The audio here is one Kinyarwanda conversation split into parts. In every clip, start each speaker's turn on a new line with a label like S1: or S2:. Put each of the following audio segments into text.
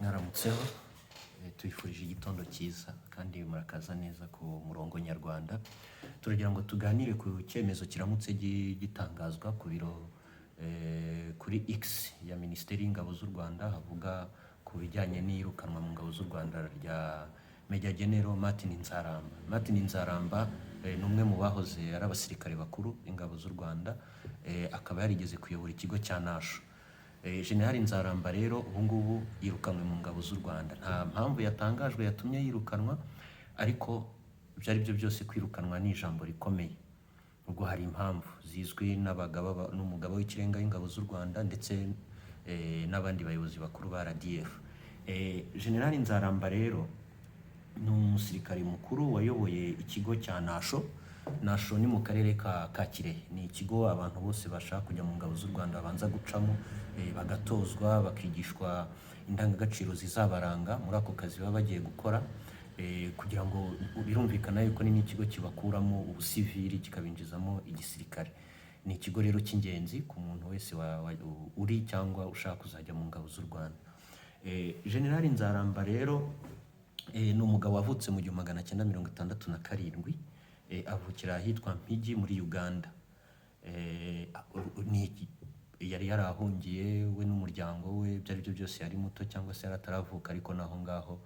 S1: Mwaramutseho, tubifurije igitondo cyiza kandi murakaza neza ku murongo nyarwanda. Turagira ngo tuganire ku cyemezo kiramutse gitangazwa ku biro kuri X ya Minisiteri y'Ingabo z'u Rwanda, havuga ku bijyanye n'iyirukanwa mu ngabo z'u Rwanda rya Major General Martin Nzaramba. Martin Nzaramba ni umwe mu bahoze ari abasirikare bakuru ingabo z'u Rwanda, akaba yarigeze kuyobora ikigo cya Nasho. General Nzaramba rero ubu ngubu yirukanwe mu ngabo z'u Rwanda. Nta mpamvu yatangajwe yatumye yirukanwa, ariko ibyo ari byo byose kwirukanwa ni ijambo rikomeye. Ubwo hari impamvu zizwi n'umugaba w'ikirenga w'ingabo z'u Rwanda ndetse n'abandi bayobozi bakuru ba RDF. General Nzaramba rero ni umusirikare mukuru wayoboye ikigo cya Nasho. Nasho ni mu karere ka Kirehe. Ni ikigo abantu bose bashaka kujya mu ngabo z'u Rwanda babanza gucamo, bagatozwa, bakigishwa indangagaciro zizabaranga muri ako kazi baba bagiye gukora, kugira ngo birumvikana yuko ni n'ikigo kibakuramo ubusivili kikabinjizamo igisirikare. Ni ikigo rero cy'ingenzi ku muntu wese uri cyangwa ushaka kuzajya mu ngabo z'u Rwanda. General Nzaramba rero ni umugabo wavutse mu 1967, avukira ahitwa Mpigi muri Uganda. Yari yarahungiye we n'umuryango we, ibyo ari byo byose yari muto cyangwa se yari ataravuka, ariko naho ngaho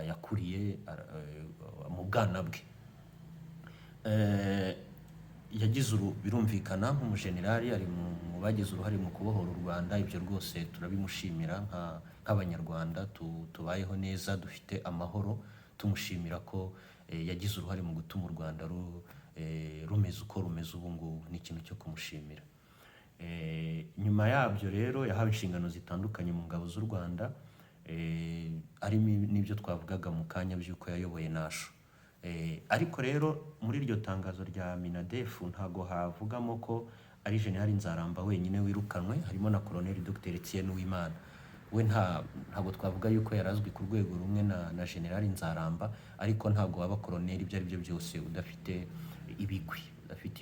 S1: yakuriye mu bwana bwe. Yagize birumvikana nk'umujenerali, ari mu bagize uruhare mu kubohora u Rwanda. Ibyo rwose turabimushimira nk'abanyarwanda tubayeho neza dufite amahoro, tumushimira ko yagize uruhare mu gutuma u Rwanda rumeze uko rumeze ubu ngubu. Ni ikintu cyo kumushimira. Nyuma yabyo rero yahawe inshingano zitandukanye mu ngabo z'u Rwanda, harimo n'ibyo twavugaga mu kanya by'uko yayoboye Nasho. Ariko rero muri iryo tangazo rya Minadef ntago havugamo ko ari General Nzaramba wenyine wirukanwe, harimo na Colonel Dr Etienne Uwimana. We ntabwo twavuga yuko yarazwi ku rwego rumwe na General Nzaramba, ariko ntabwo waba Colonel ibyo ari byo byose udafite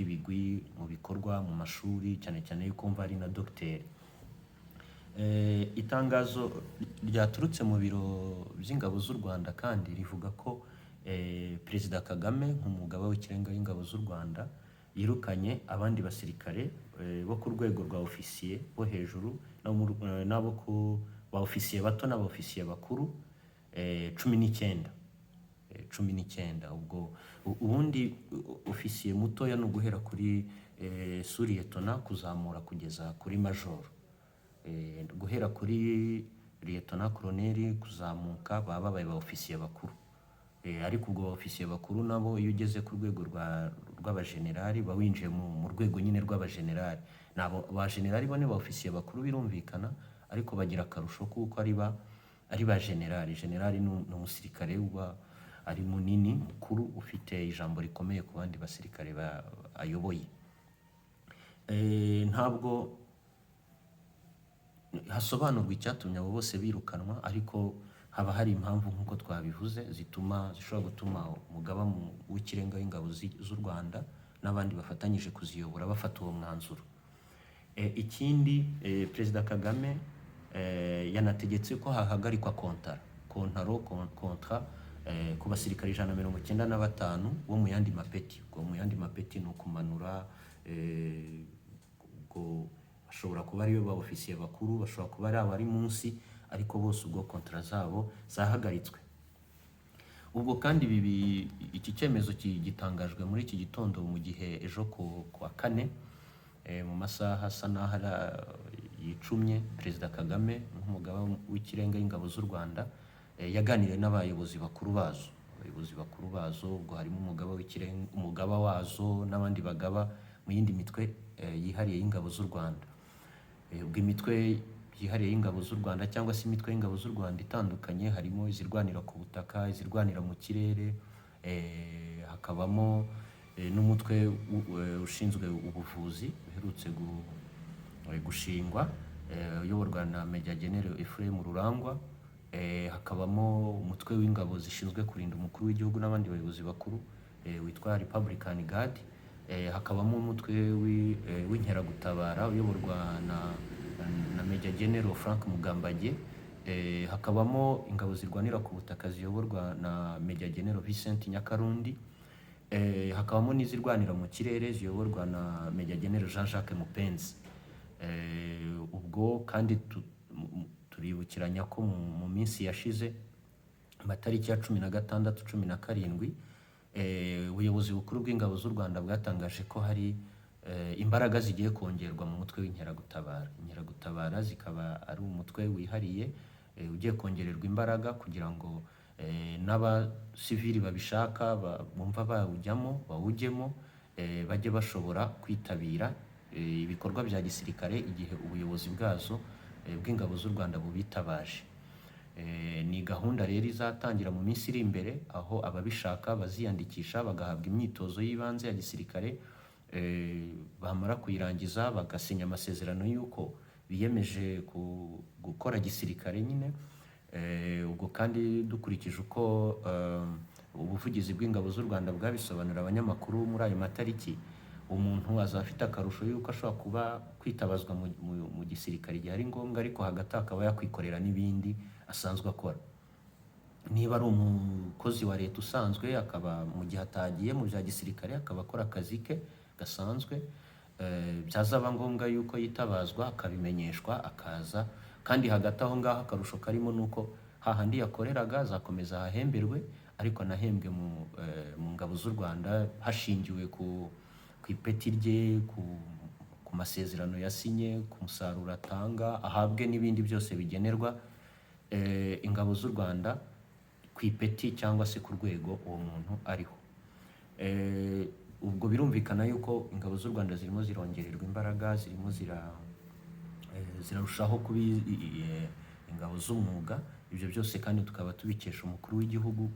S1: ibigwi mu bikorwa mu mashuri, cyane cyane yuko mva ari na Dr. Itangazo ryaturutse mu biro by'ingabo z'u Rwanda kandi rivuga ko Perezida Kagame nk'umugaba w'ikirenga w'ingabo z'u Rwanda yirukanye abandi basirikare bo ku rwego rwa ofisiye bo hejuru n'abo ku ba ofisiye bato n'abofisiye bakuru 19. Ubwo ubundi ofisiye mutoya ni uguhera kuri suriyetona kuzamura kugeza kuri major. Guhera kuri liyetona koloneli kuzamuka baba babaye ba ofisiye bakuru. Ariko ubwo ba ofisiye bakuru nabo iyo ugeze ku rwego rw'abajenerali bawinjiye mu rwego nyine rw'abajenerali. Nabo ba generali bane ba ofisiye bakuru birumvikana, ariko bagira akarusho kuko ari ba generali. Generali ni umusirikare uba ari munini mukuru ufite ijambo rikomeye ku bandi basirikare ayoboye. Ntabwo hasobanurwa icyatumye abo bose birukanwa, ariko haba hari impamvu nk'uko twabivuze zishobora gutuma umugaba w'ikirenga w'ingabo z'u Rwanda n'abandi bafatanyije kuziyobora bafata uwo mwanzuro. Ikindi, Perezida Kagame yanategetse ko hahagarikwa kontra ku basirikare 195 bo mu yandi mapeti. Ubwo mu yandi mapeti ni ukumanura, ubwo bashobora kuba ariyo ba ofisiye bakuru, bashobora kuba ari abari munsi, ariko bose ubwo kontra zabo zahagaritswe. Ubwo kandi iki cyemezo gitangajwe muri iki gitondo mu gihe ejo kuwa kane mu masaha asa n'aho yicumye, Perezida Kagame nk'umugaba w'ikirenga w'ingabo z'u Rwanda yaganiriye n'abayobozi bakuru bazo. Ubwo harimo umugaba wazo n'abandi bagaba mu yindi mitwe yihariye y'ingabo z'u Rwanda. Ubwo imitwe yihariye y'ingabo z'u Rwanda cyangwa se imitwe y'ingabo z'u Rwanda itandukanye, harimo izirwanira ku butaka, izirwanira mu kirere, hakabamo n'umutwe ushinzwe ubuvuzi uherutse gushingwa, uyoborwa na Major General Ephraim Rurangwa. Hakabamo umutwe w'ingabo zishinzwe kurinda umukuru w'igihugu n'abandi bayobozi bakuru witwa Republican Guard. Hakabamo umutwe w'inkeragutabara uyoborwa na Major General Frank Mugambage. hakabamo ingabo zirwanira ku butaka ziyoborwa na Major General Vincent Nyakarundi, hakabamo n'izirwanira mu kirere ziyoborwa na Major General Jean-Jacques Mupenzi. Ubwo kandi turibukiranya ko mu minsi yashize amatariki ya 16, 17, ubuyobozi bukuru bw'ingabo z'u Rwanda bwatangaje ko hari imbaraga zigiye kongerwa mu mutwe w'inkeragutabara. Inkeragutabara zikaba ari umutwe wihariye ugiye kongererwa imbaraga kugira ngo n'abasivili babishaka bumva bawujyemo bajye bashobora kwitabira ibikorwa bya gisirikare igihe ubuyobozi bwazo bw'ingabo z'u Rwanda bubitabaje. Ni gahunda rero izatangira mu minsi iri imbere, aho ababishaka baziyandikisha bagahabwa imyitozo y'ibanze ya gisirikare, bamara kuyirangiza bagasinya amasezerano y'uko biyemeje gukora gisirikare nyine. Ubwo kandi dukurikije uko ubuvugizi bw'ingabo z'u Rwanda bwabisobanurira abanyamakuru muri ayo matariki, umuntu azafite akarusho y'uko ashobora kuba kwitabazwa mu gisirikare igihe ari ngombwa, ariko hagati akaba yakwikorera n'ibindi asanzwe akora. Niba ari umukozi wa leta usanzwe, akaba mu gihe atagiye mu bya gisirikare akaba akora akazi ke gasanzwe, byazaba ngombwa yuko yitabazwa akabimenyeshwa akaza. Kandi hagati aho ngaho akarusho karimo nuko hahandi yakoreraga azakomeza hahemberwe, ariko anahembwe mu ngabo z'u Rwanda hashingiwe ku ipeti rye, ku masezerano yasinye, ku musaruro atanga, ahabwe n'ibindi byose bigenerwa ingabo z'u Rwanda ku ipeti cyangwa se ku rwego uwo muntu ariho. Ubwo birumvikana yuko ingabo z'u Rwanda zirimo zirongererwa imbaraga, zirimo zirarushaho kuba ingabo z'umwuga. Ibyo byose kandi tukaba tubikesha umukuru w'igihugu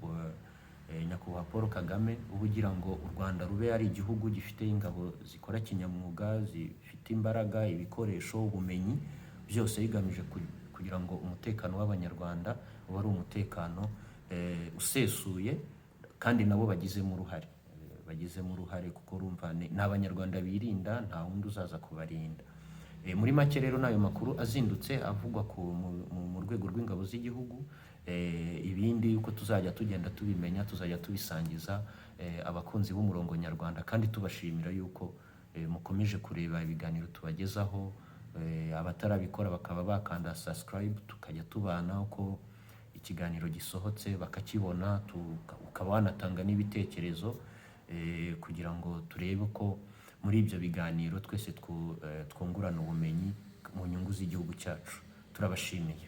S1: nyakubahwa Paul Kagame, uba ugira ngo u Rwanda rube ari igihugu gifite ingabo zikora kinyamwuga, zifite imbaraga, ibikoresho, ubumenyi, byose bigamije kugira ngo umutekano w'Abanyarwanda ube ari umutekano usesuye, kandi nabo bagizemo uruhare kuko urumva ni Abanyarwanda birinda, nta wundi uzaza kubarinda. Muri make rero n'ayo makuru azindutse avugwa mu rwego rw'ingabo z'igihugu. Ibindi uko tuzajya tugenda tubimenya tuzajya tubisangiza abakunzi b'umurongo nyarwanda, kandi tubashimira yuko mukomeje kureba ibiganiro tubagezaho. Abatarabikora bakaba bakanda subscribe, tukajya tubana uko ikiganiro gisohotse bakakibona, ukaba wanatanga n'ibitekerezo kugira ngo turebe ko muri ibyo biganiro twese twungurana ubumenyi mu nyungu z'igihugu cyacu. Turabashimiye.